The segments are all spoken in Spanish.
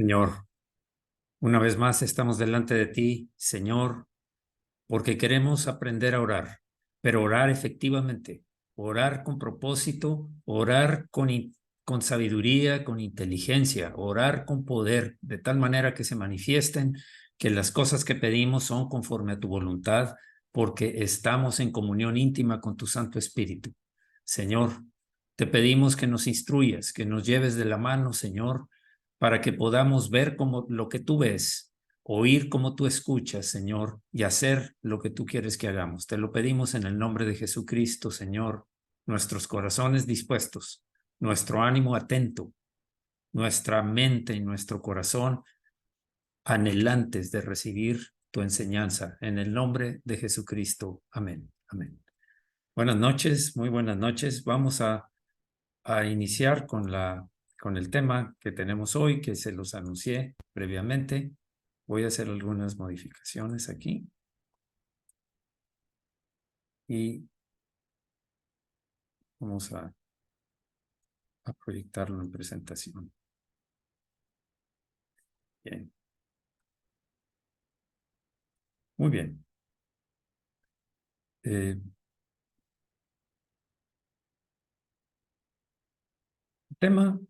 Señor, una vez más estamos delante de ti, Señor, porque queremos aprender a orar, pero orar efectivamente, orar con propósito, orar con sabiduría, con inteligencia, orar con poder, de tal manera que se manifiesten que las cosas que pedimos son conforme a tu voluntad, porque estamos en comunión íntima con tu Santo Espíritu. Señor, te pedimos que nos instruyas, que nos lleves de la mano, Señor, para que podamos ver como lo que tú ves, oír como tú escuchas, Señor, y hacer lo que tú quieres que hagamos. Te lo pedimos en el nombre de Jesucristo, Señor, nuestros corazones dispuestos, nuestro ánimo atento, nuestra mente y nuestro corazón anhelantes de recibir tu enseñanza. En el nombre de Jesucristo. Amén. Amén. Buenas noches, muy buenas noches. Vamos a iniciar con el tema que tenemos hoy, que se los anuncié previamente. Voy a hacer algunas modificaciones aquí y vamos a proyectarlo en presentación. Bien. Muy bien. Tema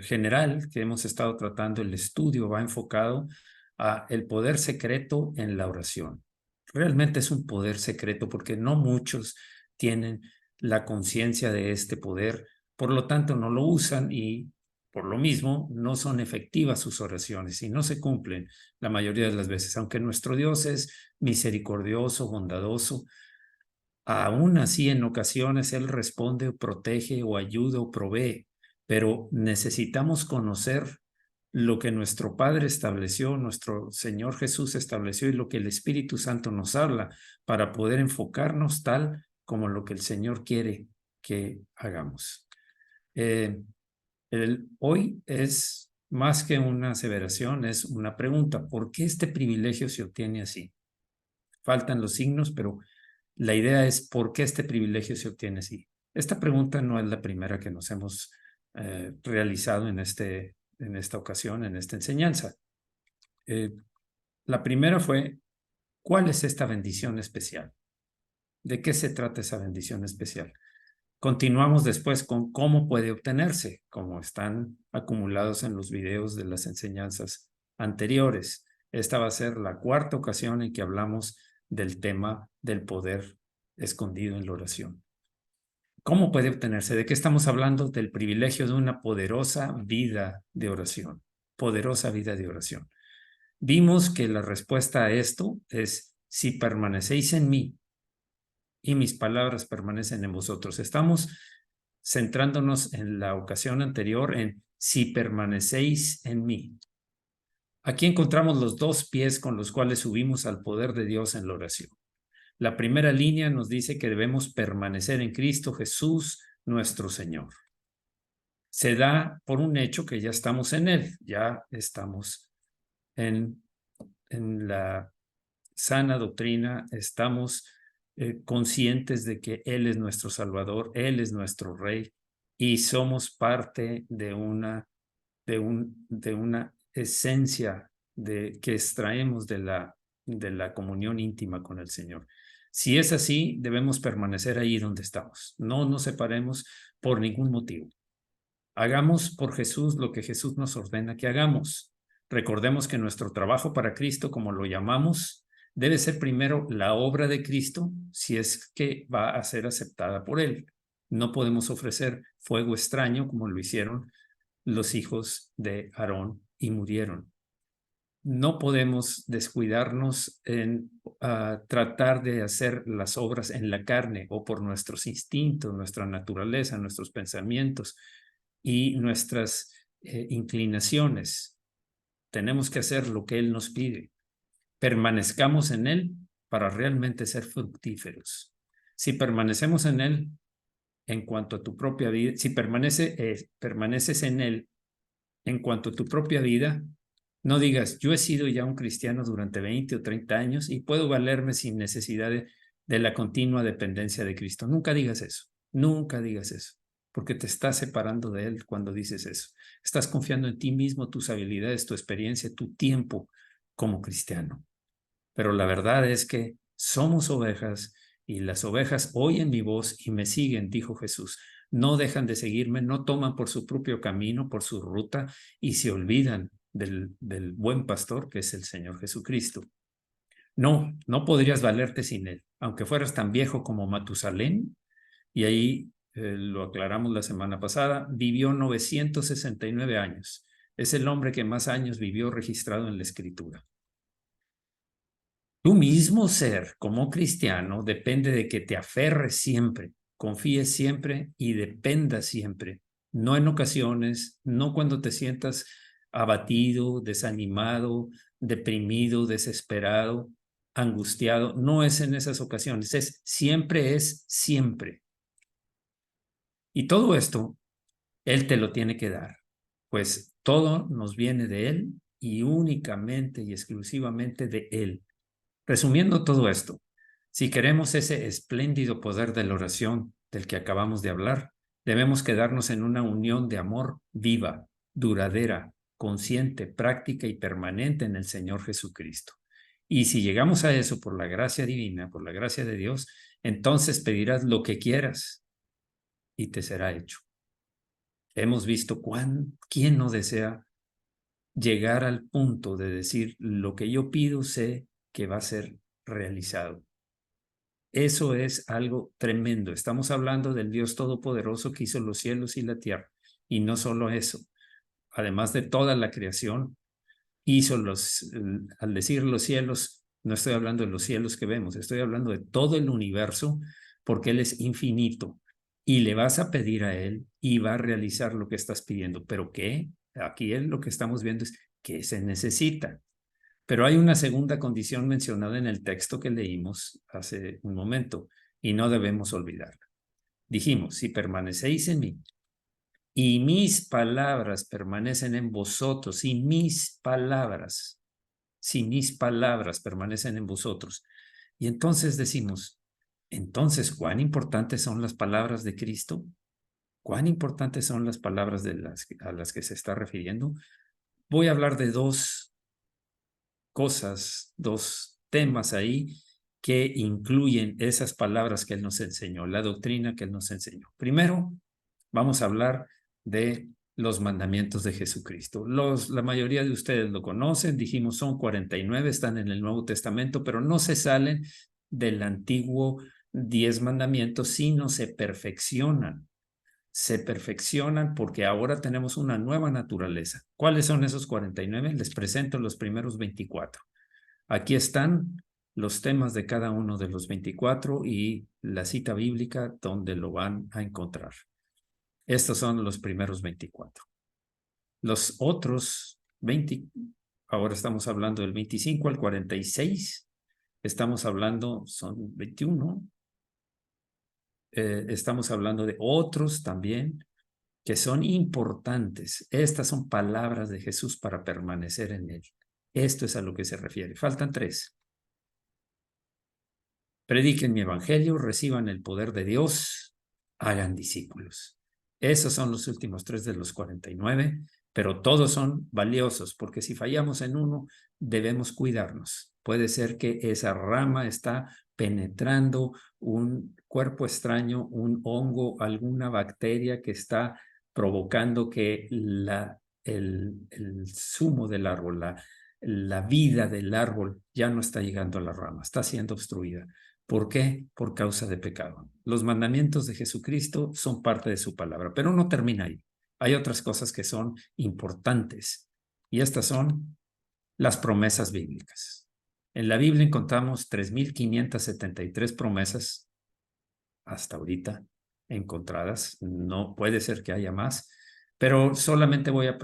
general que hemos estado tratando, el estudio va enfocado a el poder secreto en la oración. Realmente es un poder secreto porque no muchos tienen la conciencia de este poder, por lo tanto no lo usan y por lo mismo no son efectivas sus oraciones y no se cumplen la mayoría de las veces. Aunque nuestro Dios es misericordioso, bondadoso, aún así en ocasiones Él responde o protege o ayuda o provee, pero necesitamos conocer lo que nuestro Padre estableció, nuestro Señor Jesús estableció y lo que el Espíritu Santo nos habla para poder enfocarnos tal como lo que el Señor quiere que hagamos. Hoy es más que una aseveración, es una pregunta. ¿Por qué este privilegio se obtiene así? Faltan los signos, pero la idea es ¿por qué este privilegio se obtiene así? Esta pregunta no es la primera que nos hemos realizado en esta ocasión, en esta enseñanza. La primera fue, ¿cuál es esta bendición especial? ¿De qué se trata esa bendición especial? Continuamos después con cómo puede obtenerse, como están acumulados en los videos de las enseñanzas anteriores. Esta va a ser la cuarta ocasión en que hablamos del tema del poder escondido en la oración. ¿Cómo puede obtenerse? ¿De qué estamos hablando? Del privilegio de una poderosa vida de oración. Poderosa vida de oración. Vimos que la respuesta a esto es, si permanecéis en mí y mis palabras permanecen en vosotros. Estamos centrándonos en la ocasión anterior en si permanecéis en mí. Aquí encontramos los dos pies con los cuales subimos al poder de Dios en la oración. La primera línea nos dice que debemos permanecer en Cristo Jesús, nuestro Señor. Se da por un hecho que ya estamos en Él, ya estamos en la sana doctrina, estamos conscientes de que Él es nuestro Salvador, Él es nuestro Rey y somos parte de una esencia que extraemos de la comunión íntima con el Señor. Si es así, debemos permanecer ahí donde estamos. No nos separemos por ningún motivo. Hagamos por Jesús lo que Jesús nos ordena que hagamos. Recordemos que nuestro trabajo para Cristo, como lo llamamos, debe ser primero la obra de Cristo, si es que va a ser aceptada por Él. No podemos ofrecer fuego extraño como lo hicieron los hijos de Aarón y murieron. No podemos descuidarnos en tratar de hacer las obras en la carne o por nuestros instintos, nuestra naturaleza, nuestros pensamientos y nuestras inclinaciones. Tenemos que hacer lo que Él nos pide. Permanezcamos en Él para realmente ser fructíferos. Si permanecemos en Él, en cuanto a tu propia vida, si permaneces en Él en cuanto a tu propia vida, no digas, yo he sido ya un cristiano durante 20 o 30 años y puedo valerme sin necesidad de la continua dependencia de Cristo. Nunca digas eso, nunca digas eso, porque te estás separando de Él cuando dices eso. Estás confiando en ti mismo, tus habilidades, tu experiencia, tu tiempo como cristiano. Pero la verdad es que somos ovejas y las ovejas oyen mi voz y me siguen, dijo Jesús. No dejan de seguirme, no toman por su propio camino, por su ruta y se olvidan del buen pastor que es el Señor Jesucristo. No, no podrías valerte sin Él, aunque fueras tan viejo como Matusalén, y ahí lo aclaramos la semana pasada, vivió 969 años. Es el hombre que más años vivió registrado en la Escritura. Tu mismo ser como cristiano depende de que te aferres siempre, confíes siempre y dependas siempre. No en ocasiones, no cuando te sientas abatido, desanimado, deprimido, desesperado, angustiado. No es en esas ocasiones, es siempre. Y todo esto, Él te lo tiene que dar, pues todo nos viene de Él y únicamente y exclusivamente de Él. Resumiendo todo esto, si queremos ese espléndido poder de la oración del que acabamos de hablar, debemos quedarnos en una unión de amor viva, duradera, consciente, práctica y permanente en el Señor Jesucristo. Y si llegamos a eso por la gracia divina, por la gracia de Dios, entonces pedirás lo que quieras y te será hecho. Hemos visto quién no desea llegar al punto de decir lo que yo pido sé que va a ser realizado. Eso es algo tremendo. Estamos hablando del Dios Todopoderoso que hizo los cielos y la tierra. Y no solo eso, además de toda la creación, al decir los cielos, no estoy hablando de los cielos que vemos, estoy hablando de todo el universo, porque Él es infinito. Y le vas a pedir a Él y va a realizar lo que estás pidiendo. ¿Pero qué? Aquí lo que estamos viendo es qué se necesita. Pero hay una segunda condición mencionada en el texto que leímos hace un momento y no debemos olvidarla. Dijimos, si permanecéis en mí y mis palabras permanecen en vosotros, y si mis palabras permanecen en vosotros. Y entonces decimos, entonces, ¿cuán importantes son las palabras de Cristo? ¿Cuán importantes son las palabras a las que se está refiriendo? Voy a hablar de dos temas ahí que incluyen esas palabras que Él nos enseñó, la doctrina que Él nos enseñó. Primero, vamos a hablar de los mandamientos de Jesucristo. La mayoría de ustedes lo conocen, dijimos son 49, están en el Nuevo Testamento, pero no se salen del antiguo 10 mandamientos, sino se perfeccionan. Se perfeccionan porque ahora tenemos una nueva naturaleza. ¿Cuáles son esos 49? Les presento los primeros 24. Aquí están los temas de cada uno de los 24 y la cita bíblica donde lo van a encontrar. Estos son los primeros 24. Los otros 20, ahora estamos hablando del 25 al 46, estamos hablando, son 21, estamos hablando de otros también que son importantes. Estas son palabras de Jesús para permanecer en Él. Esto es a lo que se refiere. Faltan 3. Prediquen mi evangelio, reciban el poder de Dios, hagan discípulos. Esos son los últimos 3 de los 49, pero todos son valiosos, porque si fallamos en uno, debemos cuidarnos. Puede ser que esa rama está penetrando un cuerpo extraño, un hongo, alguna bacteria que está provocando que el zumo del árbol, la vida del árbol ya no está llegando a la rama, está siendo obstruida. ¿Por qué? Por causa de pecado. Los mandamientos de Jesucristo son parte de su palabra, pero no termina ahí. Hay otras cosas que son importantes y estas son las promesas bíblicas. En la Biblia encontramos 3,573 promesas hasta ahorita encontradas. No puede ser que haya más, pero solamente voy a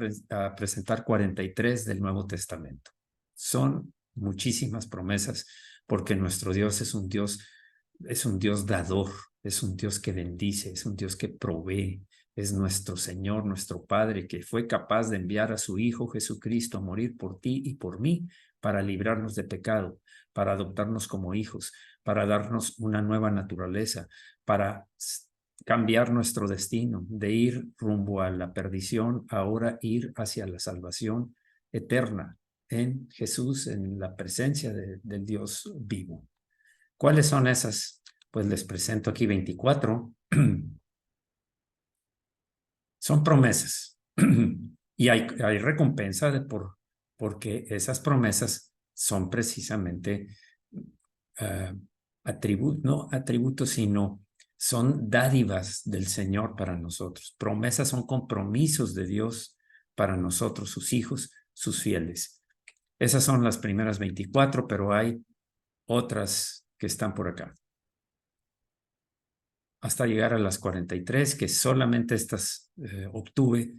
presentar 43 del Nuevo Testamento. Son muchísimas promesas porque nuestro Dios es un Dios dador, es un Dios que bendice, es un Dios que provee, es nuestro Señor, nuestro Padre, que fue capaz de enviar a su Hijo Jesucristo a morir por ti y por mí para librarnos de pecado, para adoptarnos como hijos, para darnos una nueva naturaleza, para cambiar nuestro destino, de ir rumbo a la perdición, ahora ir hacia la salvación eterna en Jesús, en la presencia del Dios vivo. ¿Cuáles son esas? Pues les presento aquí 24. Son promesas y hay recompensa porque esas promesas son precisamente no atributos, sino son dádivas del Señor para nosotros. Promesas son compromisos de Dios para nosotros, sus hijos, sus fieles. Esas son las primeras 24, pero hay otras que están por acá. Hasta llegar a las 43, que solamente estas obtuve,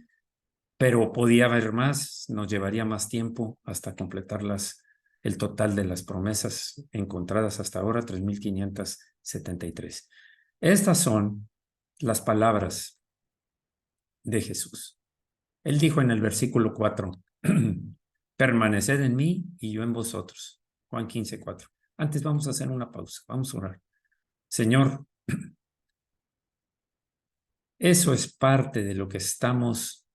pero podía haber más, nos llevaría más tiempo hasta completarlas, el total de las promesas encontradas hasta ahora, 3,573. Estas son las palabras de Jesús. Él dijo en el versículo 4, permaneced en mí y yo en vosotros. Juan 15:4. Antes vamos a hacer una pausa, vamos a orar. Señor, eso es parte de lo que estamos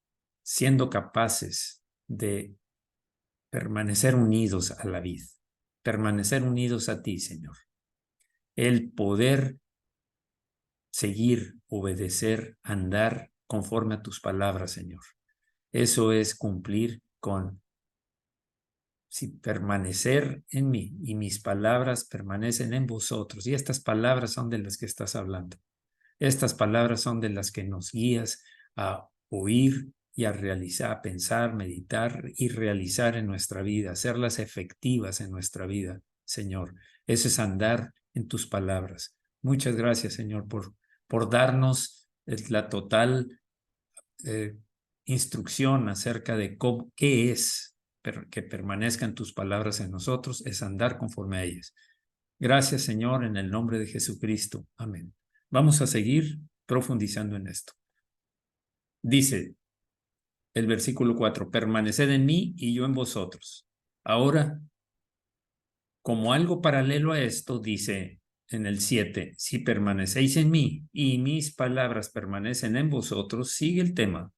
siendo capaces de permanecer unidos a la vid, permanecer unidos a ti, Señor. El poder seguir, obedecer, andar conforme a tus palabras, Señor. Eso es cumplir con, si permanecer en mí y mis palabras permanecen en vosotros. Y estas palabras son de las que estás hablando. Estas palabras son de las que nos guías a oír y a realizar, a pensar, meditar y realizar en nuestra vida, hacerlas efectivas en nuestra vida, Señor. Eso es andar en tus palabras. Muchas gracias, Señor, por darnos la total instrucción acerca de qué es que permanezcan tus palabras en nosotros, es andar conforme a ellas. Gracias, Señor, en el nombre de Jesucristo. Amén. Vamos a seguir profundizando en esto. Dice el versículo 4, permaneced en mí y yo en vosotros. Ahora, como algo paralelo a esto, dice en el 7, si permanecéis en mí y mis palabras permanecen en vosotros, sigue el tema.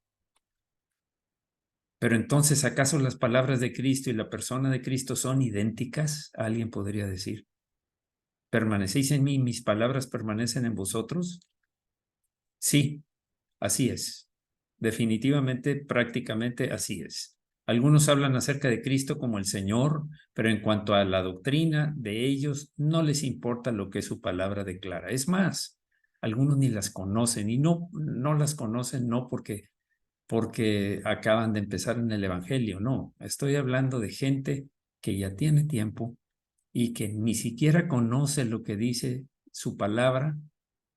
Pero entonces, ¿acaso las palabras de Cristo y la persona de Cristo son idénticas? Alguien podría decir, ¿permanecéis en mí y mis palabras permanecen en vosotros? Sí, así es. Definitivamente, prácticamente así es. Algunos hablan acerca de Cristo como el Señor, pero en cuanto a la doctrina de ellos, no les importa lo que su palabra declara. Es más, algunos ni las conocen y no las conocen no porque acaban de empezar en el Evangelio, no. Estoy hablando de gente que ya tiene tiempo y que ni siquiera conoce lo que dice su palabra,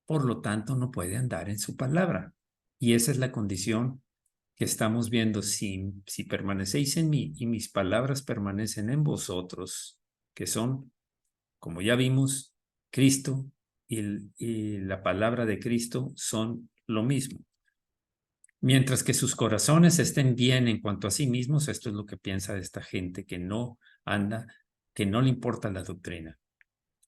por lo tanto no puede andar en su palabra. Y esa es la condición que estamos viendo. Si permanecéis en mí y mis palabras permanecen en vosotros, que son, como ya vimos, Cristo y la palabra de Cristo son lo mismo. Mientras que sus corazones estén bien en cuanto a sí mismos, esto es lo que piensa esta gente que no anda, que no le importa la doctrina.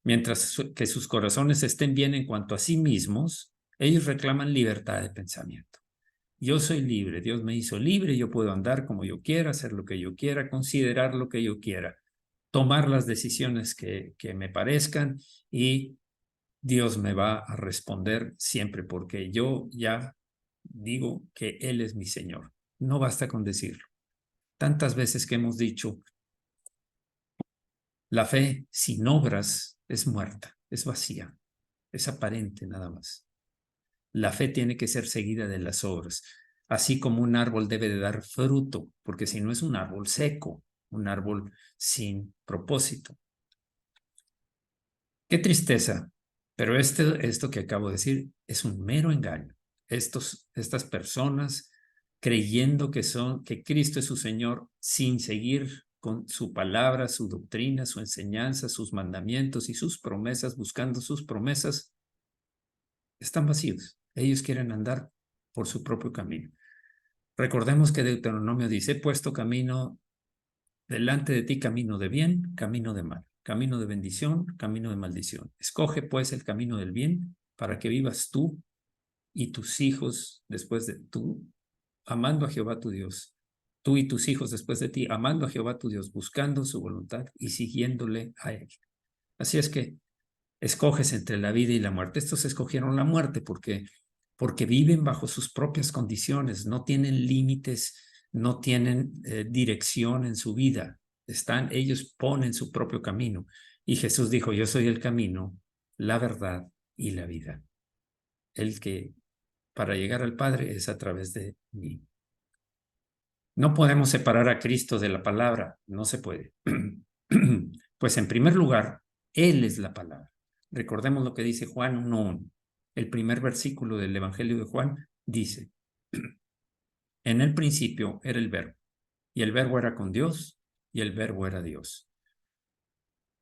Mientras que sus corazones estén bien en cuanto a sí mismos, ellos reclaman libertad de pensamiento. Yo soy libre, Dios me hizo libre, yo puedo andar como yo quiera, hacer lo que yo quiera, considerar lo que yo quiera, tomar las decisiones que me parezcan y Dios me va a responder siempre porque yo ya digo que Él es mi Señor. No basta con decirlo. Tantas veces que hemos dicho, la fe sin obras es muerta, es vacía, es aparente nada más. La fe tiene que ser seguida de las obras, así como un árbol debe de dar fruto, porque si no es un árbol seco, un árbol sin propósito. Qué tristeza, pero esto que acabo de decir es un mero engaño. Estas personas creyendo que Cristo es su Señor sin seguir con su palabra, su doctrina, su enseñanza, sus mandamientos y sus promesas, buscando sus promesas, están vacíos. Ellos quieren andar por su propio camino. Recordemos que Deuteronomio dice, he puesto camino delante de ti, camino de bien, camino de mal, camino de bendición, camino de maldición. Escoge pues el camino del bien para que vivas tú y tus hijos después de tú, amando a Jehová tu Dios, tú y tus hijos después de ti, amando a Jehová tu Dios, buscando su voluntad y siguiéndole a él. Así es que escoges entre la vida y la muerte. Estos escogieron la muerte porque viven bajo sus propias condiciones, no tienen límites, no tienen dirección en su vida. Ellos ponen su propio camino. Y Jesús dijo, yo soy el camino, la verdad y la vida. El que para llegar al Padre es a través de mí. No podemos separar a Cristo de la palabra, no se puede. Pues en primer lugar, Él es la palabra. Recordemos lo que dice Juan 1:1. El primer versículo del Evangelio de Juan dice, en el principio era el verbo, y el verbo era con Dios, y el verbo era Dios.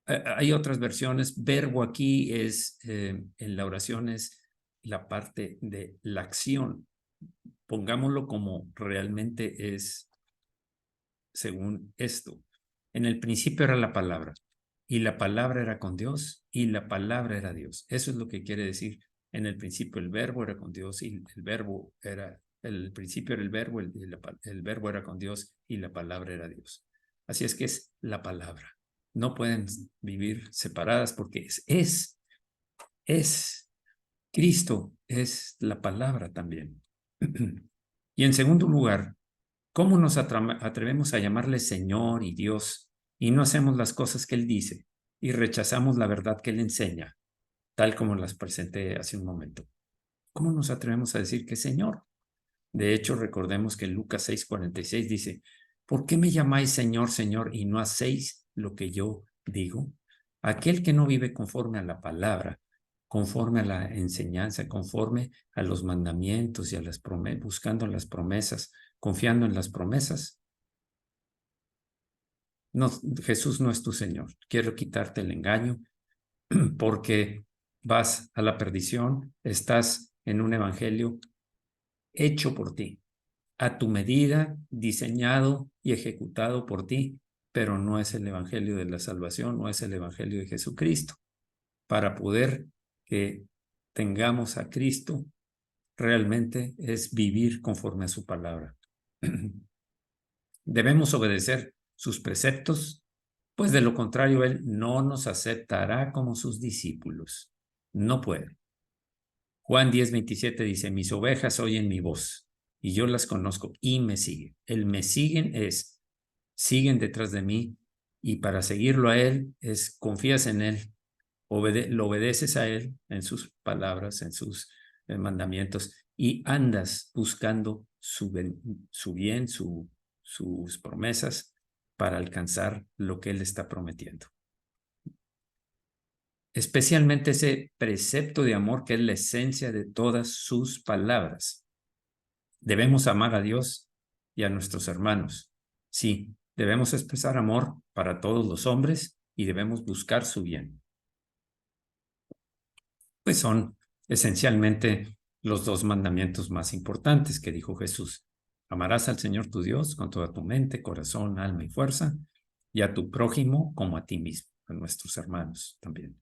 Hay otras versiones, verbo aquí es, en la oración es la parte de la acción. Pongámoslo como realmente es según esto. En el principio era la palabra, y la palabra era con Dios, y la palabra era Dios. Eso es lo que quiere decir. En el principio el verbo era con Dios, y el verbo era, el principio era el verbo, el verbo era con Dios, y la palabra era Dios. Así es que es la palabra. No pueden vivir separadas porque es Cristo, es la palabra también. Y en segundo lugar, ¿cómo nos atrevemos a llamarle Señor y Dios y no hacemos las cosas que Él dice y rechazamos la verdad que Él enseña, tal como las presenté hace un momento? ¿Cómo nos atrevemos a decir que es Señor? De hecho, recordemos que Lucas 6:46 dice, ¿por qué me llamáis Señor, Señor, y no hacéis lo que yo digo? Aquel que no vive conforme a la palabra, conforme a la enseñanza, conforme a los mandamientos y a las promesas, buscando las promesas, confiando en las promesas. No, Jesús no es tu Señor. Quiero quitarte el engaño porque vas a la perdición, estás en un evangelio hecho por ti, a tu medida, diseñado y ejecutado por ti, pero no es el evangelio de la salvación, no es el evangelio de Jesucristo. Para poder que tengamos a Cristo, realmente es vivir conforme a su palabra. Debemos obedecer sus preceptos, pues de lo contrario Él no nos aceptará como sus discípulos. No puede. Juan 10:27 dice, mis ovejas oyen mi voz y yo las conozco y me siguen. El me siguen es, siguen detrás de mí y para seguirlo a Él es, confías en Él, lo obedeces a Él en sus palabras, en sus mandamientos y andas buscando su bien, sus promesas para alcanzar lo que Él está prometiendo. Especialmente ese precepto de amor que es la esencia de todas sus palabras. Debemos amar a Dios y a nuestros hermanos. Sí, debemos expresar amor para todos los hombres y debemos buscar su bien. Pues son esencialmente los dos mandamientos más importantes que dijo Jesús. Amarás al Señor tu Dios con toda tu mente, corazón, alma y fuerza, y a tu prójimo como a ti mismo, a nuestros hermanos también.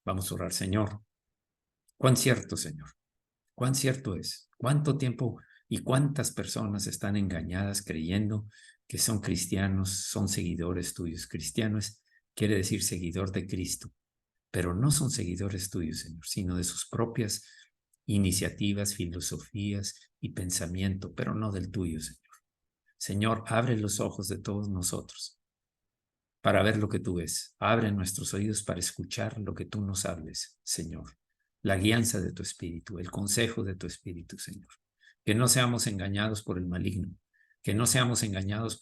Vamos a orar, Señor. Cuán cierto, Señor. Cuán cierto es. Cuánto tiempo y cuántas personas están engañadas creyendo que son cristianos, son seguidores tuyos. Cristianos quiere decir seguidor de Cristo, pero no son seguidores tuyos, Señor, sino de sus propias iniciativas, filosofías y pensamiento, pero no del tuyo, Señor. Señor, abre los ojos de todos nosotros para ver lo que tú ves. Abre nuestros oídos para escuchar lo que tú nos hables, Señor. La guianza de tu espíritu, el consejo de tu espíritu, Señor. Que no seamos engañados por el maligno, que no seamos engañados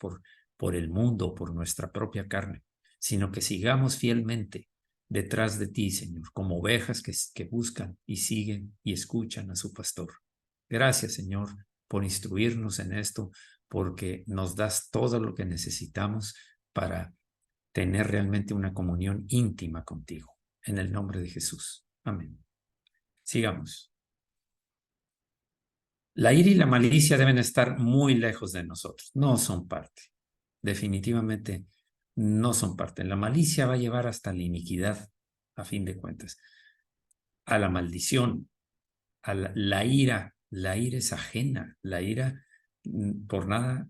por el mundo, por nuestra propia carne, sino que sigamos fielmente detrás de ti, Señor, como ovejas que buscan y siguen y escuchan a su pastor. Gracias, Señor, por instruirnos en esto, porque nos das todo lo que necesitamos para tener realmente una comunión íntima contigo. En el nombre de Jesús. Amén. Sigamos. La ira y la malicia deben estar muy lejos de nosotros. No son parte. Definitivamente no son parte. La malicia va a llevar hasta la iniquidad, a fin de cuentas, a la maldición. a la ira es ajena, la ira por nada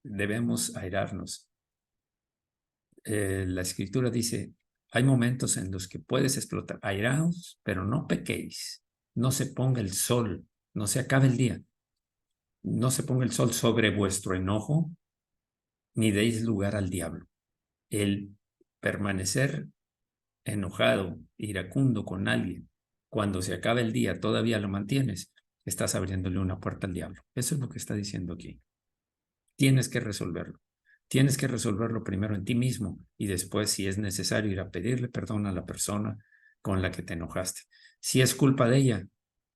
debemos airarnos. La escritura dice, hay momentos en los que puedes explotar, airaos, pero no pequéis, no se ponga el sol, no se acabe el día, no se ponga el sol sobre vuestro enojo, ni deis lugar al diablo. El permanecer enojado, iracundo con alguien, cuando se acaba el día todavía lo mantienes, estás abriéndole una puerta al diablo. Eso es lo que está diciendo aquí. Tienes que resolverlo. Tienes que resolverlo primero en ti mismo y después, si es necesario, ir a pedirle perdón a la persona con la que te enojaste. Si es culpa de ella,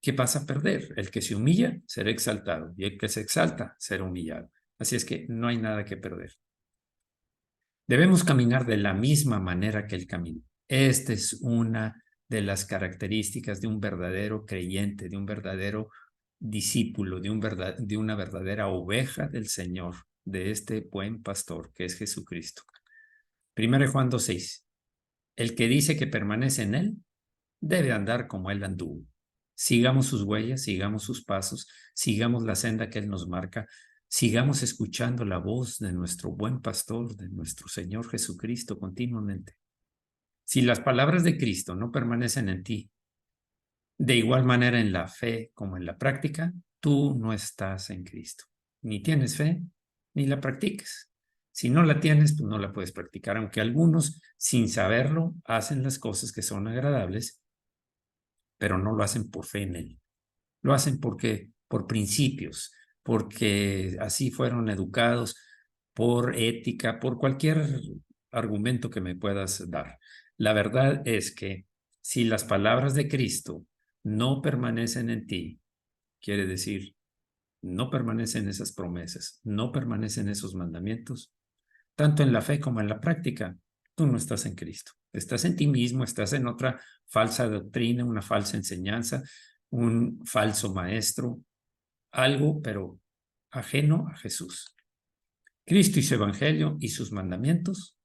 ¿qué vas a perder? El que se humilla será exaltado y el que se exalta será humillado. Así es que no hay nada que perder. Debemos caminar de la misma manera que Él caminó. Esta es una de las características de un verdadero creyente, de un verdadero discípulo, de una verdadera oveja del Señor, de este buen pastor que es Jesucristo. 1 Juan 2:6. El que dice que permanece en Él debe andar como Él anduvo. Sigamos sus huellas, sigamos sus pasos, sigamos la senda que Él nos marca, sigamos escuchando la voz de nuestro buen pastor, de nuestro Señor Jesucristo continuamente. Si las palabras de Cristo no permanecen en ti, de igual manera en la fe como en la práctica, tú no estás en Cristo. Ni tienes fe, ni la practicas. Si no la tienes, pues no la puedes practicar, aunque algunos, sin saberlo, hacen las cosas que son agradables, pero no lo hacen por fe en Él. Lo hacen por principios, porque así fueron educados, por ética, por cualquier argumento que me puedas dar. La verdad es que si las palabras de Cristo no permanecen en ti, quiere decir, no permanecen esas promesas, no permanecen esos mandamientos, tanto en la fe como en la práctica, tú no estás en Cristo. Estás en ti mismo, estás en otra falsa doctrina, una falsa enseñanza, un falso maestro, algo, pero ajeno a Jesús. Cristo y su evangelio y sus mandamientos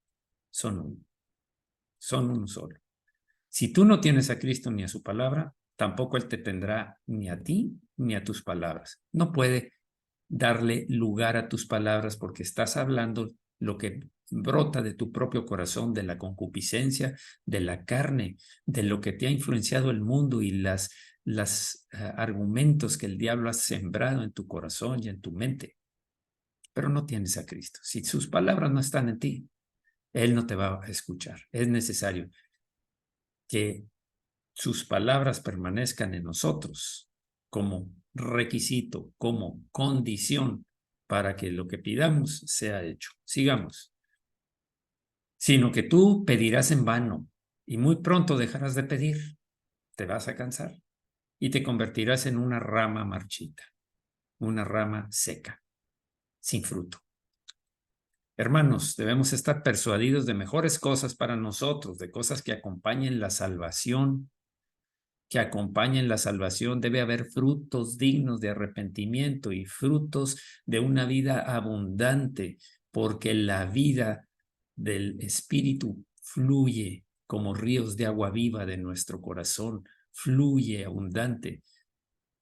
son uno solo. Si tú no tienes a Cristo ni a su palabra, tampoco Él te tendrá ni a ti ni a tus palabras. No puede darle lugar a tus palabras porque estás hablando lo que brota de tu propio corazón, de la concupiscencia, de la carne, de lo que te ha influenciado el mundo y las argumentos que el diablo ha sembrado en tu corazón y en tu mente. Pero no tienes a Cristo. Si sus palabras no están en ti, Él no te va a escuchar. Es necesario que sus palabras permanezcan en nosotros como requisito, como condición para que lo que pidamos sea hecho. Sigamos. Sino que tú pedirás en vano y muy pronto dejarás de pedir. Te vas a cansar y te convertirás en una rama marchita, una rama seca, sin fruto. Hermanos, debemos estar persuadidos de mejores cosas para nosotros, de cosas que acompañen la salvación, debe haber frutos dignos de arrepentimiento y frutos de una vida abundante, porque la vida del Espíritu fluye como ríos de agua viva de nuestro corazón, fluye abundante.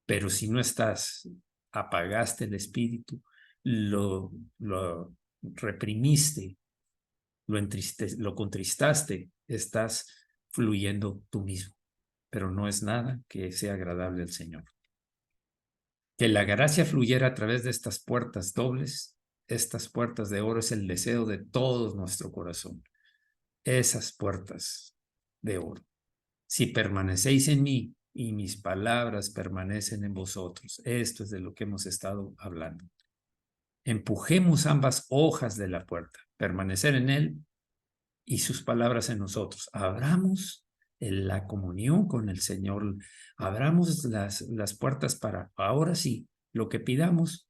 Pero si no estás, apagaste el Espíritu, lo reprimiste, lo contristaste, estás fluyendo tú mismo, pero no es nada que sea agradable al Señor. Que la gracia fluyera a través de estas puertas dobles, estas puertas de oro, es el deseo de todo nuestro corazón. Esas puertas de oro. Si permanecéis en mí y mis palabras permanecen en vosotros, esto es de lo que hemos estado hablando. Empujemos ambas hojas de la puerta, permanecer en Él y sus palabras en nosotros. Abramos la comunión con el Señor, abramos las puertas para, ahora sí, lo que pidamos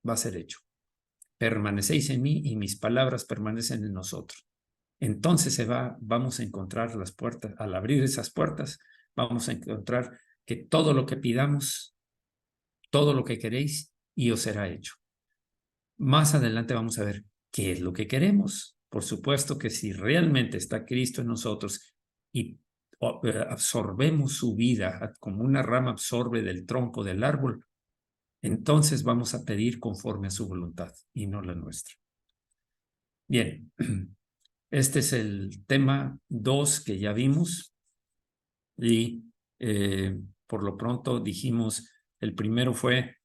va a ser hecho. Permanecéis en mí y mis palabras permanecen en nosotros. Entonces vamos a encontrar las puertas, al abrir esas puertas, vamos a encontrar que todo lo que pidamos, todo lo que queréis, y os será hecho. Más adelante vamos a ver qué es lo que queremos. Por supuesto que si realmente está Cristo en nosotros y absorbemos su vida como una rama absorbe del tronco del árbol, entonces vamos a pedir conforme a su voluntad y no la nuestra. Bien, este es el tema 2 que ya vimos y por lo pronto dijimos, el primero fue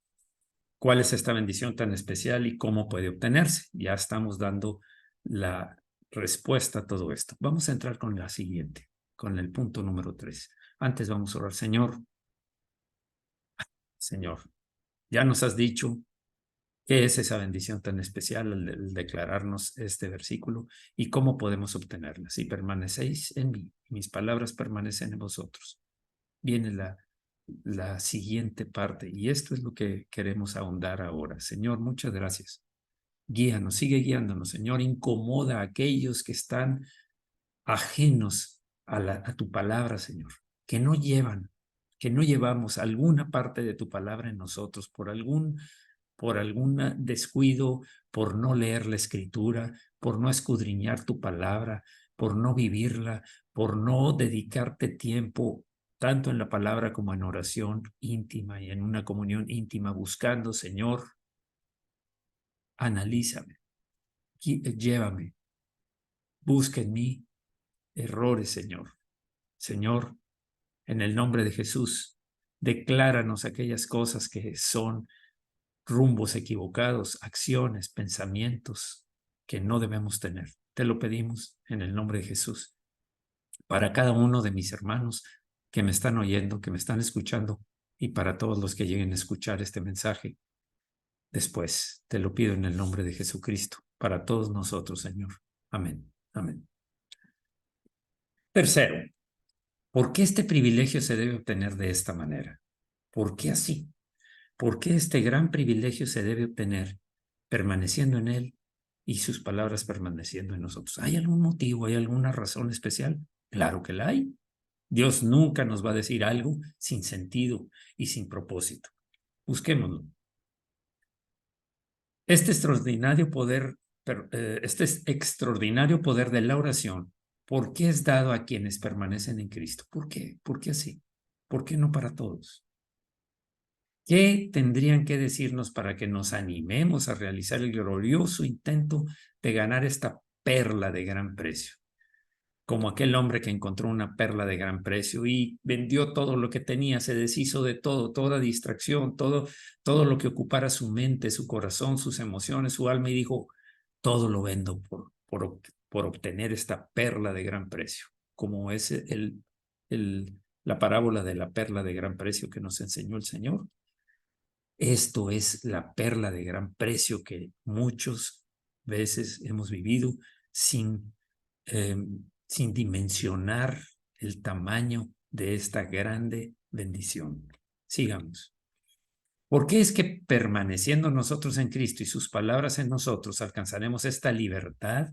cuál es esta bendición tan especial y cómo puede obtenerse. Ya estamos dando la respuesta a todo esto. Vamos a entrar con la siguiente, con el punto número 3. Antes vamos a orar. Señor, ya nos has dicho qué es esa bendición tan especial al declararnos este versículo y cómo podemos obtenerla. Si permanecéis en mí, mis palabras permanecen en vosotros. Viene la siguiente parte y esto es lo que queremos ahondar ahora. Señor, muchas gracias. Guíanos, sigue guiándonos, Señor. Incomoda a aquellos que están ajenos a tu palabra, Señor, que no llevamos alguna parte de tu palabra en nosotros por algún descuido, por no leer la escritura, por no escudriñar tu palabra, por no vivirla, por no dedicarte tiempo tanto en la palabra como en oración íntima y en una comunión íntima, buscando, Señor, analízame, llévame, busca en mí errores, Señor. Señor, en el nombre de Jesús, decláranos aquellas cosas que son rumbos equivocados, acciones, pensamientos que no debemos tener. Te lo pedimos en el nombre de Jesús. Para cada uno de mis hermanos que me están oyendo, que me están escuchando, y para todos los que lleguen a escuchar este mensaje después, te lo pido en el nombre de Jesucristo, para todos nosotros, Señor. Amén. Amén. Tercero, ¿por qué este privilegio se debe obtener de esta manera? ¿Por qué así? ¿Por qué este gran privilegio se debe obtener permaneciendo en Él y sus palabras permaneciendo en nosotros? ¿Hay algún motivo, hay alguna razón especial? Claro que la hay. Dios nunca nos va a decir algo sin sentido y sin propósito. Busquémoslo. Este extraordinario poder de la oración, ¿por qué es dado a quienes permanecen en Cristo? ¿Por qué? ¿Por qué así? ¿Por qué no para todos? ¿Qué tendrían que decirnos para que nos animemos a realizar el glorioso intento de ganar esta perla de gran precio? Como aquel hombre que encontró una perla de gran precio y vendió todo lo que tenía, se deshizo de todo, toda distracción, todo lo que ocupara su mente, su corazón, sus emociones, su alma, y dijo, todo lo vendo por obtener esta perla de gran precio, como es la parábola de la perla de gran precio que nos enseñó el Señor. Esto es la perla de gran precio que muchas veces hemos vivido sin dimensionar el tamaño de esta grande bendición. Sigamos. ¿Por qué es que permaneciendo nosotros en Cristo y sus palabras en nosotros alcanzaremos esta libertad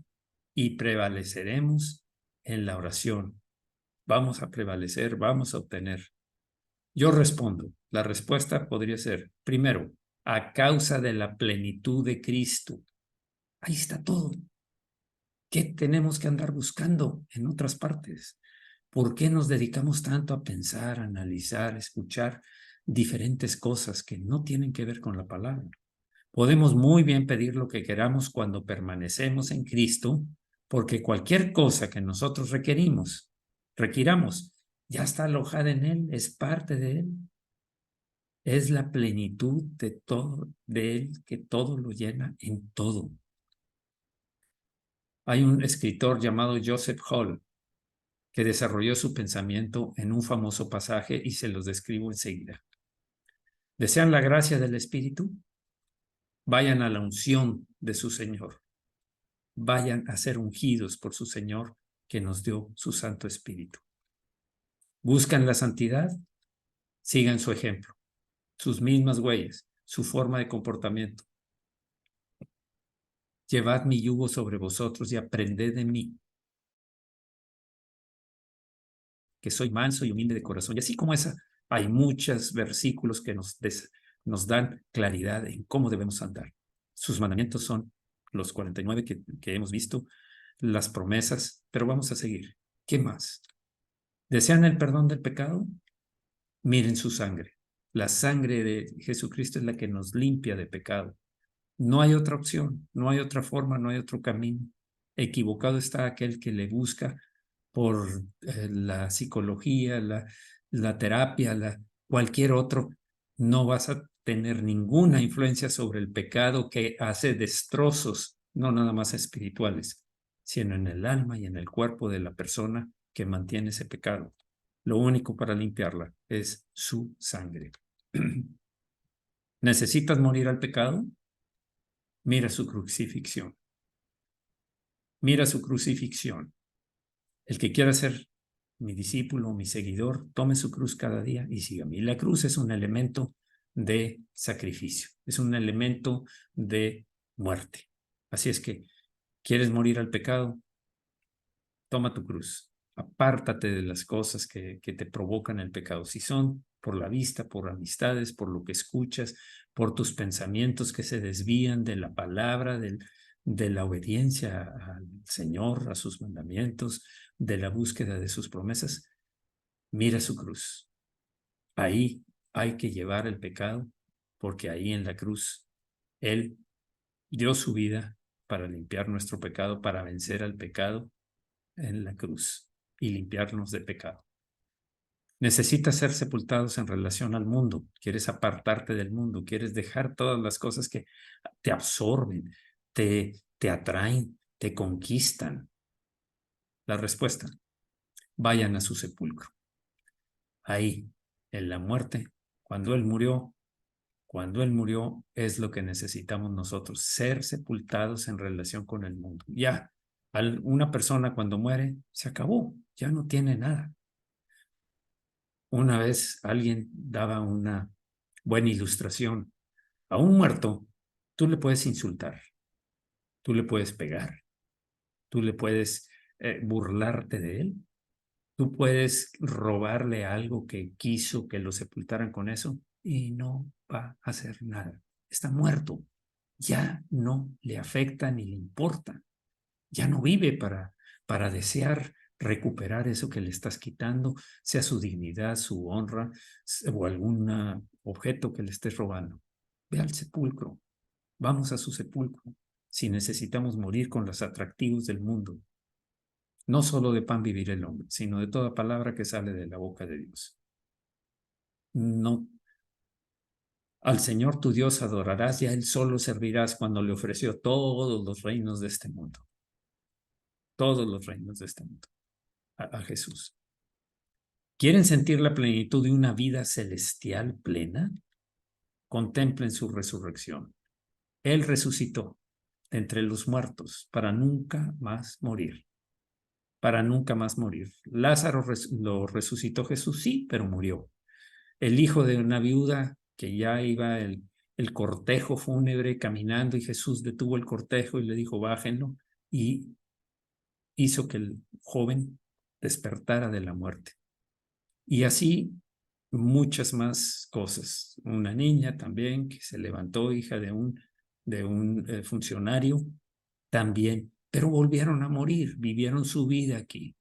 y prevaleceremos en la oración? Vamos a prevalecer, vamos a obtener. Yo respondo, la respuesta podría ser, primero, a causa de la plenitud de Cristo. Ahí está todo. ¿Qué tenemos que andar buscando en otras partes? ¿Por qué nos dedicamos tanto a pensar, analizar, escuchar diferentes cosas que no tienen que ver con la palabra? Podemos muy bien pedir lo que queramos cuando permanecemos en Cristo, porque cualquier cosa que nosotros requiramos, ya está alojada en Él, es parte de Él. Es la plenitud de todo, de Él, que todo lo llena en todo. Hay un escritor llamado Joseph Hall que desarrolló su pensamiento en un famoso pasaje y se los describo enseguida. ¿Desean la gracia del Espíritu? Vayan a la unción de su Señor. Vayan a ser ungidos por su Señor que nos dio su Santo Espíritu. ¿Buscan la santidad? Sigan su ejemplo, sus mismas huellas, su forma de comportamiento. Llevad mi yugo sobre vosotros y aprended de mí, que soy manso y humilde de corazón. Y así como esa, hay muchos versículos que nos dan claridad en cómo debemos andar. Sus mandamientos son los 49 que hemos visto, las promesas, pero vamos a seguir. ¿Qué más? ¿Desean el perdón del pecado? Miren su sangre. La sangre de Jesucristo es la que nos limpia de pecado. No hay otra opción, no hay otra forma, no hay otro camino. Equivocado está aquel que le busca por la psicología, la terapia, cualquier otro. No vas a tener ninguna influencia sobre el pecado que hace destrozos, no nada más espirituales, sino en el alma y en el cuerpo de la persona que mantiene ese pecado. Lo único para limpiarla es su sangre. ¿Necesitas morir al pecado? Mira su crucifixión. Mira su crucifixión. El que quiera ser mi discípulo, mi seguidor, tome su cruz cada día y sígame. Y la cruz es un elemento de sacrificio, es un elemento de muerte. Así es que, ¿quieres morir al pecado? Toma tu cruz. Apártate de las cosas que te provocan el pecado. Si son por la vista, por amistades, por lo que escuchas, por tus pensamientos que se desvían de la palabra, de la obediencia al Señor, a sus mandamientos, de la búsqueda de sus promesas, mira su cruz. Ahí hay que llevar el pecado, porque ahí en la cruz Él dio su vida para limpiar nuestro pecado, para vencer al pecado en la cruz y limpiarnos de pecado. Necesitas ser sepultados en relación al mundo. Quieres apartarte del mundo, quieres dejar todas las cosas que te absorben, te atraen, te conquistan. La respuesta, vayan a su sepulcro. Ahí, en la muerte, cuando Él murió es lo que necesitamos nosotros, ser sepultados en relación con el mundo. Ya, una persona cuando muere, se acabó, ya no tiene nada. Una vez alguien daba una buena ilustración. A un muerto, tú le puedes insultar, tú le puedes pegar, tú le puedes burlarte de él, tú puedes robarle algo que quiso que lo sepultaran con eso y no va a hacer nada. Está muerto, ya no le afecta ni le importa, ya no vive para desear recuperar eso que le estás quitando, sea su dignidad, su honra o algún objeto que le estés robando. Ve al sepulcro, vamos a su sepulcro si necesitamos morir con los atractivos del mundo. No solo de pan vivir el hombre, sino de toda palabra que sale de la boca de Dios. No, al Señor tu Dios adorarás y a Él solo servirás cuando le ofreció todos los reinos de este mundo. Todos los reinos de este mundo. A Jesús. ¿Quieren sentir la plenitud de una vida celestial plena? Contemplen su resurrección. Él resucitó de entre los muertos para nunca más morir. Para nunca más morir. Lázaro lo resucitó Jesús, sí, pero murió. El hijo de una viuda que ya iba el cortejo fúnebre caminando y Jesús detuvo el cortejo y le dijo, bájenlo, y hizo que el joven despertara de la muerte. Y así muchas más cosas. Una niña también que se levantó, hija de un funcionario, también, pero volvieron a morir, vivieron su vida aquí.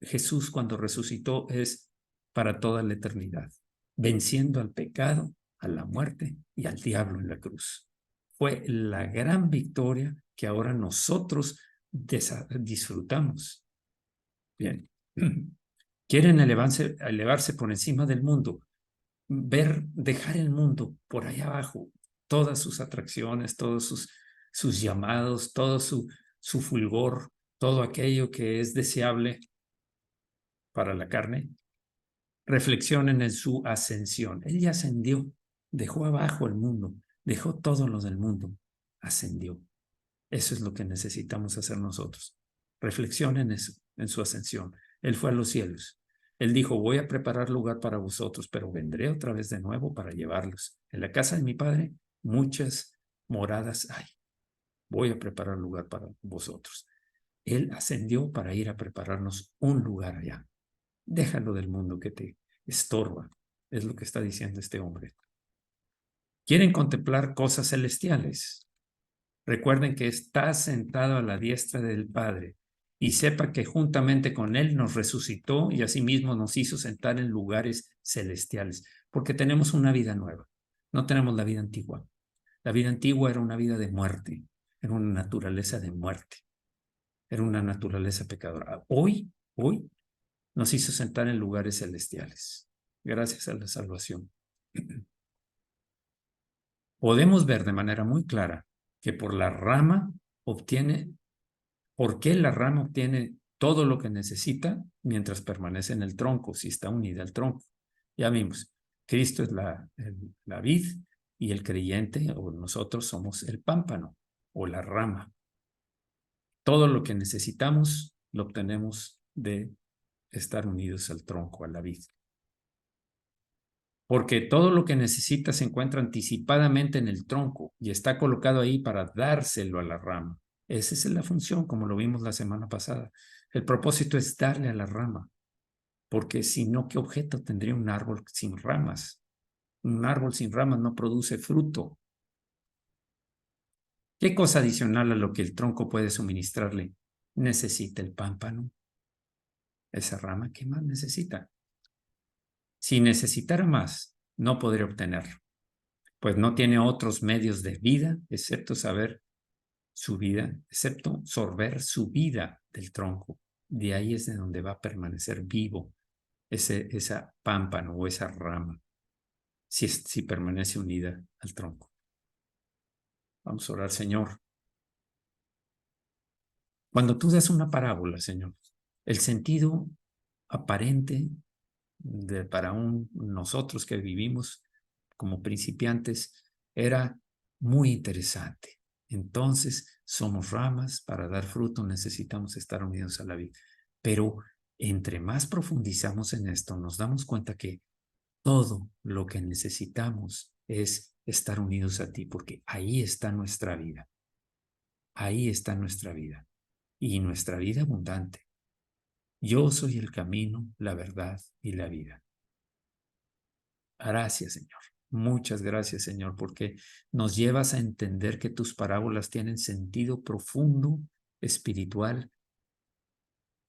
Jesús cuando resucitó es para toda la eternidad, venciendo al pecado, a la muerte y al diablo en la cruz. Fue la gran victoria que ahora nosotros disfrutamos. Bien. Quieren elevarse por encima del mundo, dejar el mundo por ahí abajo, todas sus atracciones, todos sus llamados, todo su fulgor, todo aquello que es deseable para la carne. Reflexionen en su ascensión. Él ya ascendió, dejó abajo el mundo, dejó todo lo del mundo, ascendió. Eso es lo que necesitamos hacer nosotros. Reflexionen en su ascensión. Él fue a los cielos. Él dijo, voy a preparar lugar para vosotros, pero vendré otra vez de nuevo para llevarlos. En la casa de mi Padre muchas moradas hay. Voy a preparar lugar para vosotros. Él ascendió para ir a prepararnos un lugar allá. Déjalo del mundo que te estorba. Es lo que está diciendo este hombre. ¿Quieren contemplar cosas celestiales? Recuerden que está sentado a la diestra del Padre y sepa que juntamente con Él nos resucitó y asimismo nos hizo sentar en lugares celestiales, porque tenemos una vida nueva, no tenemos la vida antigua. La vida antigua era una vida de muerte, era una naturaleza de muerte, era una naturaleza pecadora. Hoy nos hizo sentar en lugares celestiales, gracias a la salvación. Podemos ver de manera muy clara que por la rama obtiene, ¿por qué la rama obtiene todo lo que necesita mientras permanece en el tronco, si está unida al tronco? Ya vimos, Cristo es la vid y el creyente o nosotros somos el pámpano o la rama. Todo lo que necesitamos lo obtenemos de estar unidos al tronco, a la vid. Porque todo lo que necesita se encuentra anticipadamente en el tronco y está colocado ahí para dárselo a la rama. Esa es la función, como lo vimos la semana pasada. El propósito es darle a la rama, porque si no, ¿qué objeto tendría un árbol sin ramas? Un árbol sin ramas no produce fruto. ¿Qué cosa adicional a lo que el tronco puede suministrarle? Necesita el pámpano. Esa rama, ¿qué más necesita? Si necesitara más, no podría obtenerlo, pues no tiene otros medios de vida, excepto saber su vida, excepto sorber su vida del tronco. De ahí es de donde va a permanecer vivo esa pámpano o esa rama, si permanece unida al tronco. Vamos a orar, Señor. Cuando tú das una parábola, Señor, el sentido aparente para nosotros que vivimos como principiantes era muy interesante. Entonces, somos ramas, para dar fruto necesitamos estar unidos a la vid. Pero entre más profundizamos en esto, nos damos cuenta que todo lo que necesitamos es estar unidos a ti, porque ahí está nuestra vida. Ahí está nuestra vida. Y nuestra vida abundante. Yo soy el camino, la verdad y la vida. Gracias, Señor. Muchas gracias, Señor, porque nos llevas a entender que tus parábolas tienen sentido profundo, espiritual.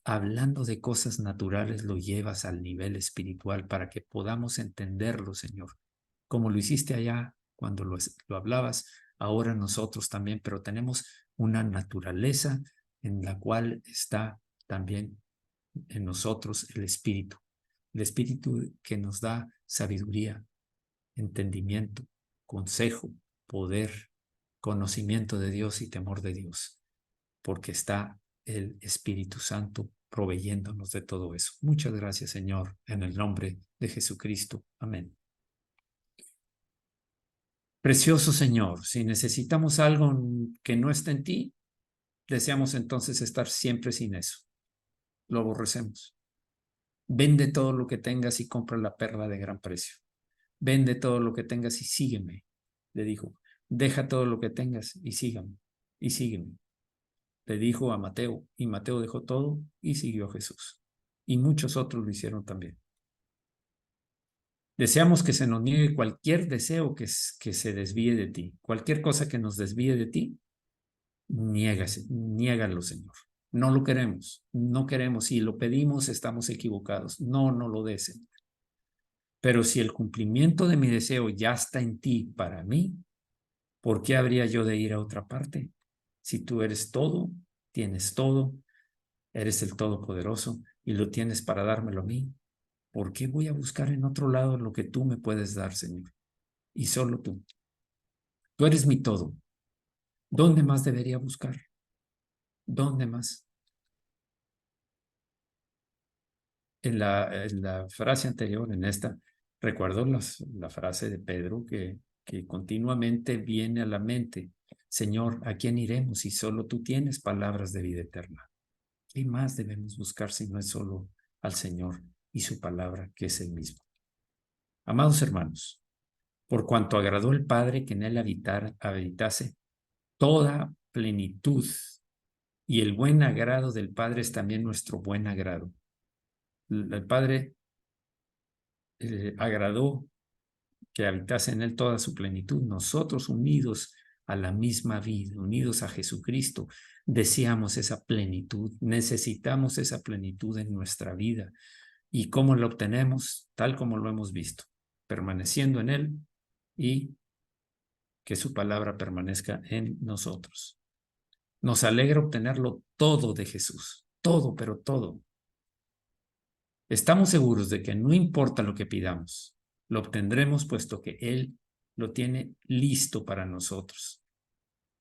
Hablando de cosas naturales, lo llevas al nivel espiritual para que podamos entenderlo, Señor. Como lo hiciste allá cuando lo hablabas, ahora nosotros también, pero tenemos una naturaleza en la cual está también en nosotros el espíritu que nos da sabiduría, entendimiento, consejo, poder, conocimiento de Dios y temor de Dios, porque está el Espíritu Santo proveyéndonos de todo eso. Muchas gracias, Señor, en el nombre de Jesucristo. Amén. Precioso Señor, si necesitamos algo que no está en ti, deseamos entonces estar siempre sin eso. Lo aborrecemos. Vende todo lo que tengas y compra la perla de gran precio. Vende todo lo que tengas y sígueme, le dijo. Deja todo lo que tengas y sígame, y sígueme. Le dijo a Mateo, y Mateo dejó todo y siguió a Jesús. Y muchos otros lo hicieron también. Deseamos que se nos niegue cualquier deseo que se desvíe de ti. Cualquier cosa que nos desvíe de ti, niégalo, Señor. No lo queremos, no queremos. Si lo pedimos, estamos equivocados. No lo des, Señor. Pero si el cumplimiento de mi deseo ya está en ti para mí, ¿por qué habría yo de ir a otra parte? Si tú eres todo, tienes todo, eres el Todopoderoso y lo tienes para dármelo a mí, ¿por qué voy a buscar en otro lado lo que tú me puedes dar, Señor? Y solo tú. Tú eres mi todo. ¿Dónde más debería buscar? ¿Dónde más? En la frase anterior, en esta, recuerdo la frase de Pedro que continuamente viene a la mente. Señor, ¿a quién iremos si solo tú tienes palabras de vida eterna? ¿Qué más debemos buscar si no es solo al Señor y su palabra, que es el mismo? Amados hermanos, por cuanto agradó el Padre que en él habitase toda plenitud, y el buen agrado del Padre es también nuestro buen agrado. El Padre agradó que habitase en él toda su plenitud, nosotros unidos a la misma vida, unidos a Jesucristo, deseamos esa plenitud, necesitamos esa plenitud en nuestra vida. ¿Y cómo la obtenemos? Tal como lo hemos visto, permaneciendo en Él y que su palabra permanezca en nosotros. Nos alegra obtenerlo todo de Jesús, todo, pero todo. Estamos seguros de que no importa lo que pidamos, lo obtendremos puesto que Él lo tiene listo para nosotros.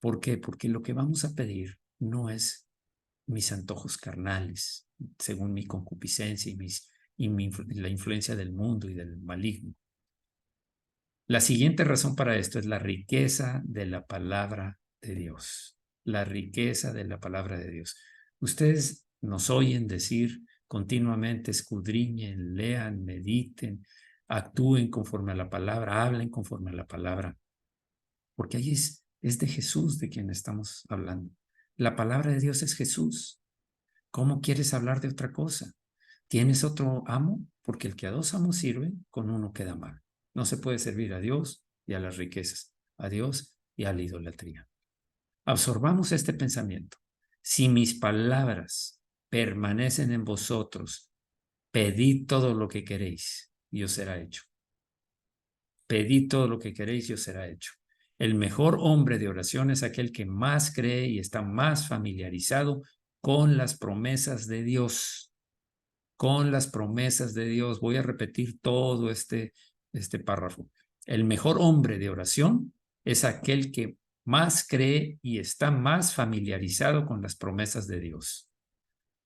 ¿Por qué? Porque lo que vamos a pedir no es mis antojos carnales, según mi concupiscencia la influencia del mundo y del maligno. La siguiente razón para esto es la riqueza de la palabra de Dios. La riqueza de la palabra de Dios. Ustedes nos oyen decir continuamente, escudriñen, lean, mediten, actúen conforme a la palabra, hablen conforme a la palabra, porque ahí es de Jesús de quien estamos hablando. La palabra de Dios es Jesús. ¿Cómo quieres hablar de otra cosa? ¿Tienes otro amo? Porque el que a dos amos sirve, con uno queda mal. No se puede servir a Dios y a las riquezas, a Dios y a la idolatría. Absorbamos este pensamiento. Si mis palabras permanecen en vosotros, pedid todo lo que queréis y os será hecho. Pedid todo lo que queréis y os será hecho. El mejor hombre de oración es aquel que más cree y está más familiarizado con las promesas de Dios. Con las promesas de Dios. Voy a repetir todo este párrafo. El mejor hombre de oración es aquel que más cree y está más familiarizado con las promesas de Dios.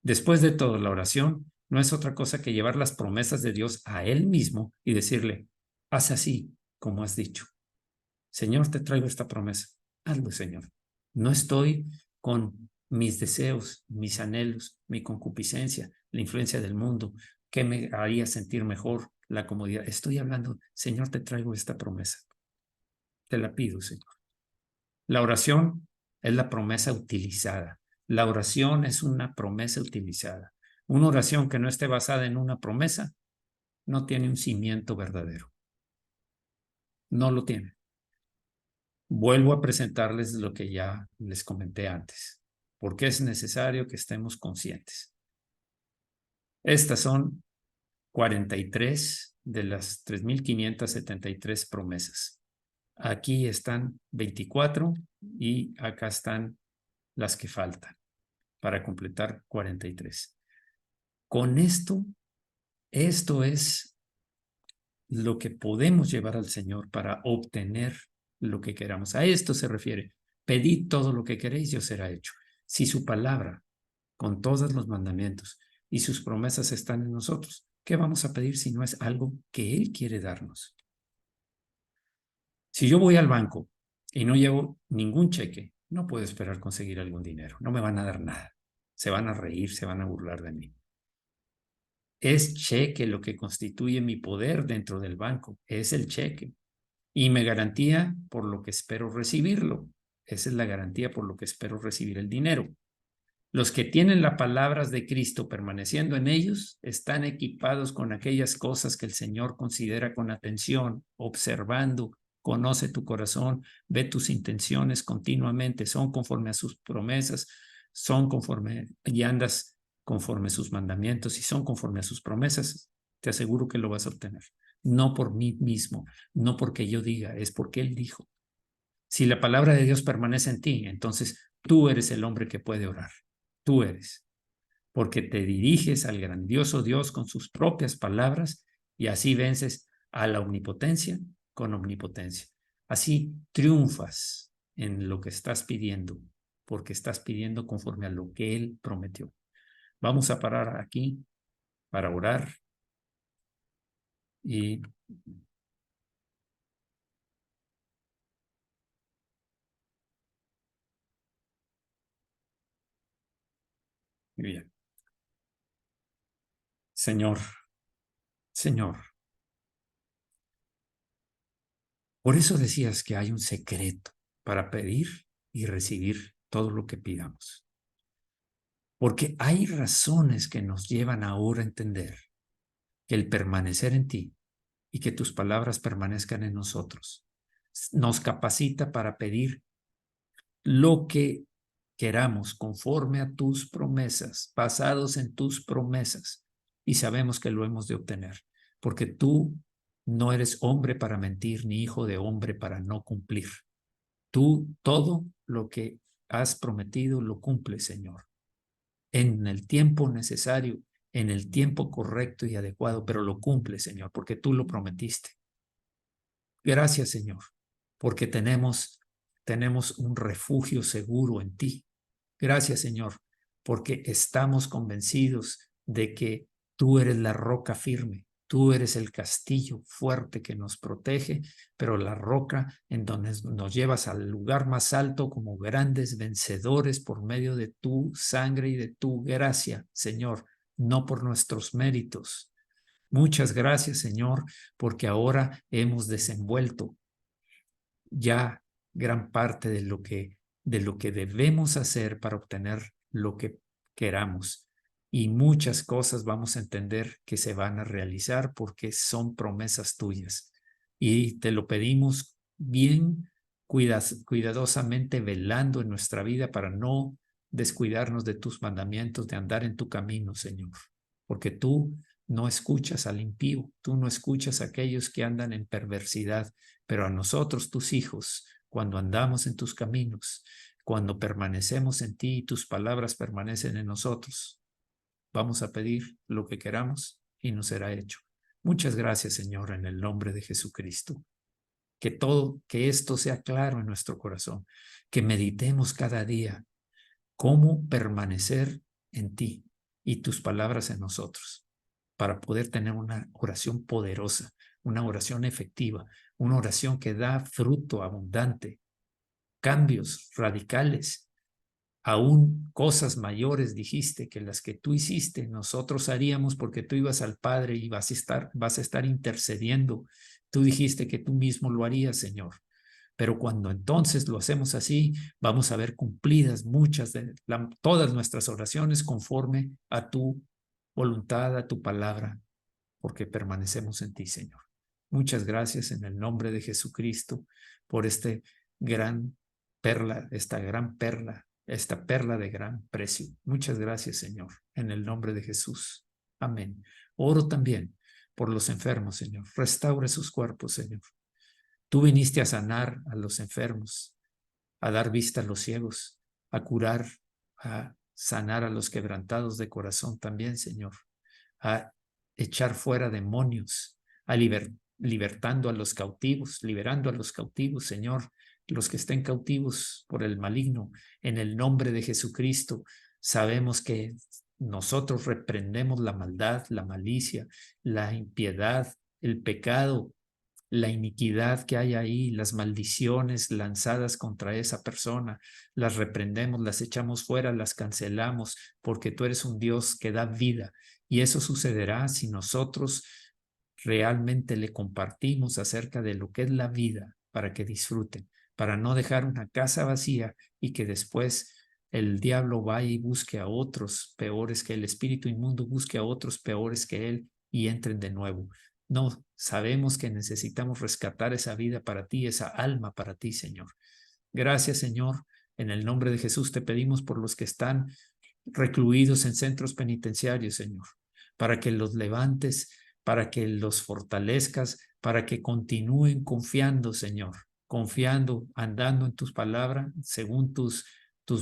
Después de todo, la oración no es otra cosa que llevar las promesas de Dios a Él mismo y decirle, haz así como has dicho. Señor, te traigo esta promesa. Hazlo, Señor. No estoy con mis deseos, mis anhelos, mi concupiscencia, la influencia del mundo, que me haría sentir mejor, la comodidad. Estoy hablando, Señor, te traigo esta promesa. Te la pido, Señor. La oración es la promesa utilizada. La oración es una promesa utilizada. Una oración que no esté basada en una promesa no tiene un cimiento verdadero. No lo tiene. Vuelvo a presentarles lo que ya les comenté antes, porque es necesario que estemos conscientes. Estas son 43 de las 3,573 promesas. Aquí están 24 y acá están las que faltan para completar 43. Con esto es lo que podemos llevar al Señor para obtener lo que queramos. A esto se refiere. Pedid todo lo que queréis y os será hecho. Si su palabra, con todos los mandamientos y sus promesas están en nosotros, ¿qué vamos a pedir si no es algo que Él quiere darnos? Si yo voy al banco y no llevo ningún cheque, no puedo esperar conseguir algún dinero. No me van a dar nada. Se van a reír, se van a burlar de mí. Es cheque lo que constituye mi poder dentro del banco. Es el cheque. Y me garantía por lo que espero recibirlo. Esa es la garantía por lo que espero recibir el dinero. Los que tienen las palabras de Cristo permaneciendo en ellos están equipados con aquellas cosas que el Señor considera con atención, observando, conoce tu corazón, ve tus intenciones continuamente, son conforme a sus promesas, son conforme y andas conforme a sus mandamientos y son conforme a sus promesas. Te aseguro que lo vas a obtener. No por mí mismo, no porque yo diga, es porque Él dijo. Si la palabra de Dios permanece en ti, entonces tú eres el hombre que puede orar. Tú eres, porque te diriges al grandioso Dios con sus propias palabras y así vences a la omnipotencia con omnipotencia. Así triunfas en lo que estás pidiendo, porque estás pidiendo conforme a lo que Él prometió. Vamos a parar aquí para orar y bien. Señor, Señor, por eso decías que hay un secreto para pedir y recibir todo lo que pidamos. Porque hay razones que nos llevan ahora a entender que el permanecer en ti y que tus palabras permanezcan en nosotros nos capacita para pedir lo que queramos conforme a tus promesas, basados en tus promesas, y sabemos que lo hemos de obtener, porque tú no eres hombre para mentir, ni hijo de hombre para no cumplir. Tú todo lo que has prometido lo cumples, Señor, en el tiempo necesario, en el tiempo correcto y adecuado, pero lo cumples, Señor, porque tú lo prometiste. Gracias, Señor, porque tenemos un refugio seguro en ti. Gracias, Señor, porque estamos convencidos de que tú eres la roca firme, tú eres el castillo fuerte que nos protege, pero la roca en donde nos llevas al lugar más alto como grandes vencedores por medio de tu sangre y de tu gracia, Señor, no por nuestros méritos. Muchas gracias, Señor, porque ahora hemos desenvuelto ya gran parte de lo que debemos hacer para obtener lo que queramos. Y muchas cosas vamos a entender que se van a realizar porque son promesas tuyas. Y te lo pedimos bien cuidadosamente, velando en nuestra vida para no descuidarnos de tus mandamientos, de andar en tu camino, Señor. Porque tú no escuchas al impío, tú no escuchas a aquellos que andan en perversidad, pero a nosotros, tus hijos, cuando andamos en tus caminos, cuando permanecemos en ti y tus palabras permanecen en nosotros, vamos a pedir lo que queramos y nos será hecho. Muchas gracias, Señor, en el nombre de Jesucristo. Que esto sea claro en nuestro corazón, que meditemos cada día cómo permanecer en ti y tus palabras en nosotros, para poder tener una oración poderosa, una oración efectiva, una oración que da fruto abundante, cambios radicales, aún cosas mayores dijiste que las que tú hiciste, nosotros haríamos porque tú ibas al Padre y vas a estar intercediendo. Tú dijiste que tú mismo lo harías, Señor. Pero cuando entonces lo hacemos así, vamos a ver cumplidas todas nuestras oraciones conforme a tu voluntad, a tu palabra, porque permanecemos en ti, Señor. Muchas gracias en el nombre de Jesucristo por gran esta perla de gran precio. Muchas gracias, Señor, en el nombre de Jesús. Amén. Oro también por los enfermos, Señor. Restaure sus cuerpos, Señor. Tú viniste a sanar a los enfermos, a dar vista a los ciegos, a curar, a sanar a los quebrantados de corazón también, Señor, a echar fuera demonios, a libertando a los cautivos, liberando a los cautivos, Señor, los que estén cautivos por el maligno, en el nombre de Jesucristo. Sabemos que nosotros reprendemos la maldad, la malicia, la impiedad, el pecado, la iniquidad que hay ahí, las maldiciones lanzadas contra esa persona, las reprendemos, las echamos fuera, las cancelamos, porque tú eres un Dios que da vida. Y eso sucederá si nosotros realmente le compartimos acerca de lo que es la vida para que disfruten, para no dejar una casa vacía y que después el diablo vaya y busque a otros peores que el espíritu inmundo, busque a otros peores que él y entren de nuevo. No, sabemos que necesitamos rescatar esa vida para ti, esa alma para ti, Señor. Gracias, Señor. En el nombre de Jesús te pedimos por los que están recluidos en centros penitenciarios, Señor, para que los levantes, para que los fortalezcas, para que continúen confiando, Señor, confiando, andando en tus palabras, según tus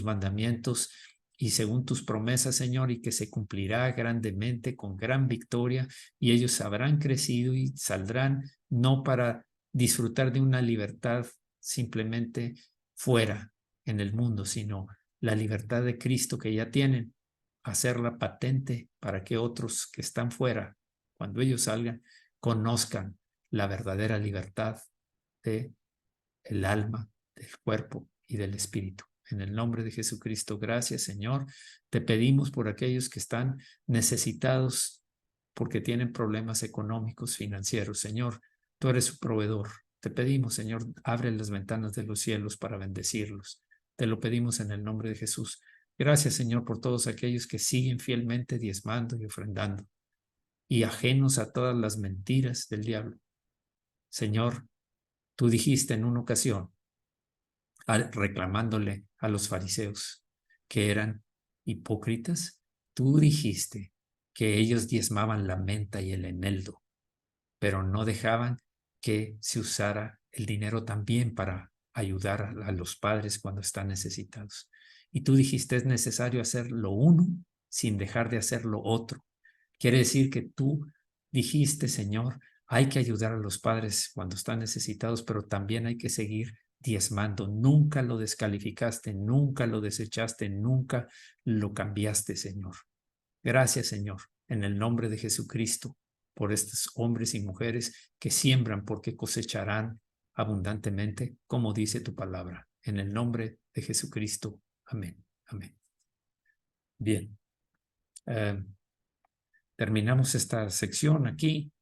mandamientos y según tus promesas, Señor, y que se cumplirá grandemente con gran victoria, y ellos habrán crecido y saldrán no para disfrutar de una libertad simplemente fuera en el mundo, sino la libertad de Cristo que ya tienen, hacerla patente para que otros que están fuera, cuando ellos salgan, conozcan la verdadera libertad de el alma, del cuerpo y del espíritu. En el nombre de Jesucristo, gracias, Señor. Te pedimos por aquellos que están necesitados porque tienen problemas económicos, financieros. Señor, tú eres su proveedor. Te pedimos, Señor, abre las ventanas de los cielos para bendecirlos. Te lo pedimos en el nombre de Jesús. Gracias, Señor, por todos aquellos que siguen fielmente diezmando y ofrendando y ajenos a todas las mentiras del diablo. Señor, tú dijiste en una ocasión reclamándole a los fariseos que eran hipócritas. Tú dijiste que ellos diezmaban la menta y el eneldo, pero no dejaban que se usara el dinero también para ayudar a los padres cuando están necesitados. Y tú dijiste, es necesario hacer lo uno sin dejar de hacer lo otro. Quiere decir que tú dijiste, Señor, hay que ayudar a los padres cuando están necesitados, pero también hay que seguir diezmando. Nunca lo descalificaste, nunca lo desechaste, nunca lo cambiaste, Señor. Gracias, Señor, en el nombre de Jesucristo, por estos hombres y mujeres que siembran porque cosecharán abundantemente, como dice tu palabra. En el nombre de Jesucristo. Amén. Amén. Bien. Terminamos esta sección aquí.